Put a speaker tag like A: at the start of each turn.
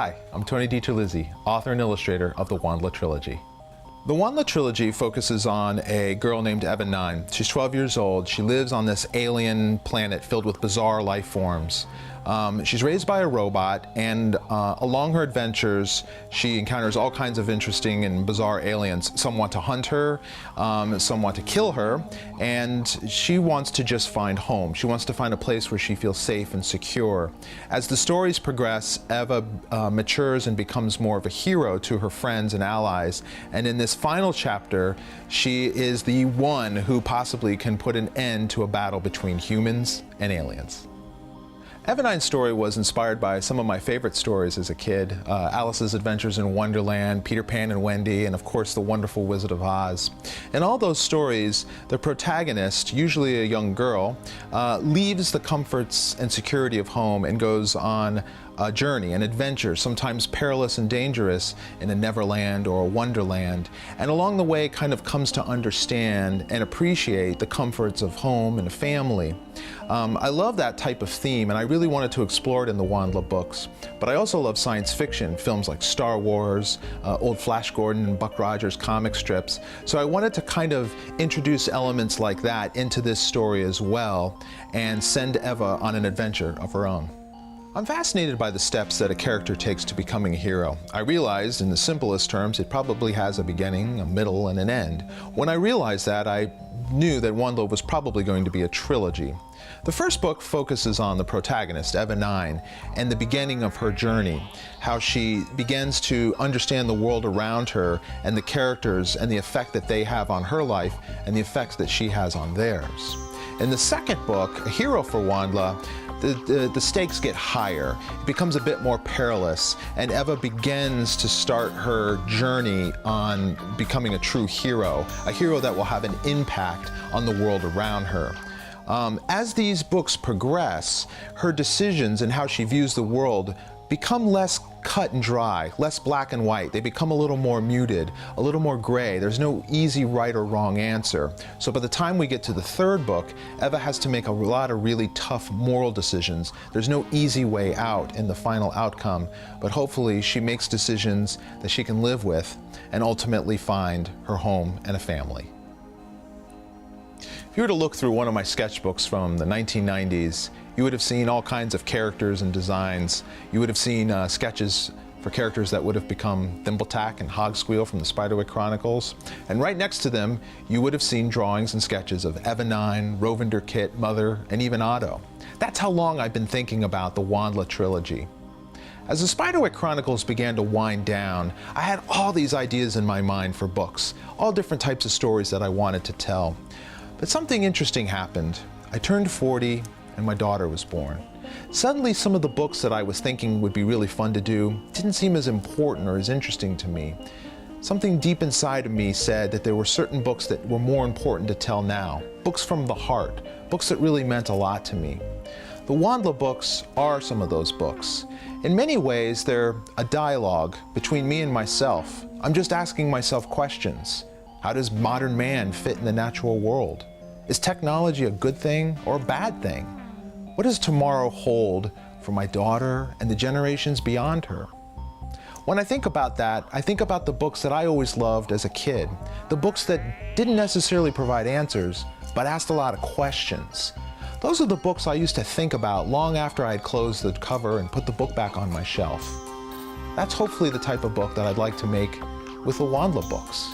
A: Hi, I'm Tony DiTerlizzi, author and illustrator of the Wandla Trilogy. The Wandla Trilogy focuses on a girl named Eva 9. She's 12 years old. She lives on this alien planet filled with bizarre life forms. She's raised by a robot, and along her adventures, she encounters all kinds of interesting and bizarre aliens. Some want to hunt her, some want to kill her, and she wants to just find home. She wants to find a place where she feels safe and secure. As the stories progress, Eva matures and becomes more of a hero to her friends and allies, and in this final chapter, she is the one who possibly can put an end to a battle between humans and aliens. Eva 9's story was inspired by some of my favorite stories as a kid. Alice's Adventures in Wonderland, Peter Pan and Wendy, and of course The Wonderful Wizard of Oz. In all those stories, the protagonist, usually a young girl, leaves the comforts and security of home and goes on a journey, an adventure, sometimes perilous and dangerous, in a Neverland or a Wonderland, and along the way kind of comes to understand and appreciate the comforts of home and a family. I love that type of theme, and I really wanted to explore it in the Wandla books. But I also love science fiction, films like Star Wars, old Flash Gordon and Buck Rogers comic strips. So I wanted to kind of introduce elements like that into this story as well, and send Eva on an adventure of her own. I'm fascinated by the steps that a character takes to becoming a hero. I realized, in the simplest terms, it probably has a beginning, a middle, and an end. When I realized that, I knew that Wandla was probably going to be a trilogy. The first book focuses on the protagonist, Eva 9, and the beginning of her journey, how she begins to understand the world around her and the characters and the effect that they have on her life and the effects that she has on theirs. In the second book, A Hero for Wandla, the stakes get higher. It becomes a bit more perilous, and Eva begins to start her journey on becoming a true hero, a hero that will have an impact on the world around her. As these books progress, her decisions and how she views the world become less cut and dry, less black and white. They become a little more muted, a little more gray. There's no easy right or wrong answer. So by the time we get to the third book, Eva has to make a lot of really tough moral decisions. There's no easy way out in the final outcome, but hopefully she makes decisions that she can live with and ultimately find her home and a family. If you were to look through one of my sketchbooks from the 1990s, you would have seen all kinds of characters and designs. You would have seen sketches for characters that would have become Thimbletack and Hogsqueal from the Spiderwick Chronicles. And right next to them, you would have seen drawings and sketches of Eva 9, Rovender Kit, Mother, and even Otto. That's how long I've been thinking about the Wandla trilogy. As the Spiderwick Chronicles began to wind down, I had all these ideas in my mind for books, all different types of stories that I wanted to tell. But something interesting happened. I turned 40 and my daughter was born. Suddenly some of the books that I was thinking would be really fun to do didn't seem as important or as interesting to me. Something deep inside of me said that there were certain books that were more important to tell now. Books from the heart, books that really meant a lot to me. The Wandla books are some of those books. In many ways, they're a dialogue between me and myself. I'm just asking myself questions. How does modern man fit in the natural world? Is technology a good thing or a bad thing? What does tomorrow hold for my daughter and the generations beyond her? When I think about that, I think about the books that I always loved as a kid, the books that didn't necessarily provide answers, but asked a lot of questions. Those are the books I used to think about long after I had closed the cover and put the book back on my shelf. That's hopefully the type of book that I'd like to make with the Wandla books.